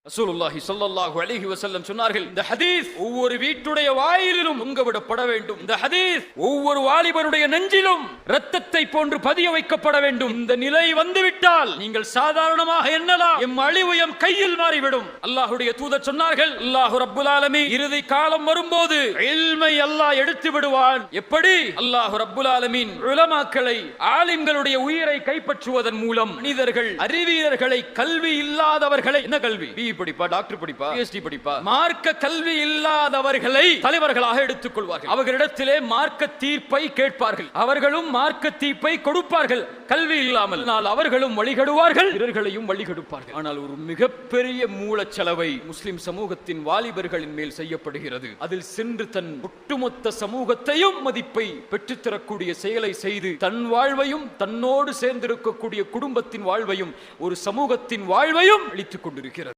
ரசூலுல்லாஹி ஸல்லல்லாஹு அலைஹி வஸல்லம் சொன்னார்கள், இந்த ஹதீஸ் ஒவ்வொரு வீட்டுடைய வாயிலிலும் தொங்கவிடப்பட வேண்டும். இந்த ஹதீஸ் ஒவ்வொரு வாலிபருடைய நெஞ்சிலும் இரத்தத்தை போன்று பதிய வைக்கப்பட வேண்டும். இந்த நிலை வந்துவிட்டால் நீங்கள் சாதாரணமாக எண்ணலாம், எம் அழிவு எம் கையில் மாறிவிடும். அல்லாஹ்வுடைய தூதர் சொன்னார்கள், அல்லாஹ் ரப்புல் ஆலமீன் இறுதி காலம் வரும்போது இல்மை அல்லாஹ் எடுத்து விடுவான். எப்படி? அல்லாஹ் ரப்புல் ஆலமீன் உலமாக்களை, ஆலிம்களுடைய உயிரை கைப்பற்றுவதன் மூலம் மனிதர்கள், அறிவியர்களை, கல்வி இல்லாதவர்களை, என்ன கல்வி, படிப்பா, டாக்டர் படிப்பா, PhD படிப்பா, மார்க்க கல்வி இல்லாதவர்களை தலைவர்களாக எடுத்துக் கொள்வார்கள். அவர்களிடத்திலே மார்க்க தீர்ப்பை கேட்பார்கள். அவர்களும் மார்க்க தீர்ப்பை கொடுப்பார்கள். கல்வி இல்லாமல் அவர்களும் வழிகடுவார்கள், பிறர்களையும் வழிகெடுப்பார்கள். ஆனால் ஒரு மிகப்பெரிய மூலச்செலவை முஸ்லிம் சமூகத்தின் வாலிபர்களின் மேல் செய்யப்படுகிறது. அதில் சென்று தன் ஒட்டுமொத்த சமூகத்தையும் மதிப்பை பெற்றுத்தரக்கூடிய செயலை செய்து தன் வாழ்வையும் தன்னோடு சேர்ந்திருக்கக்கூடிய குடும்பத்தின் வாழ்வையும் ஒரு சமூகத்தின் வாழ்வையும் அளித்துக் கொண்டிருக்கிறது.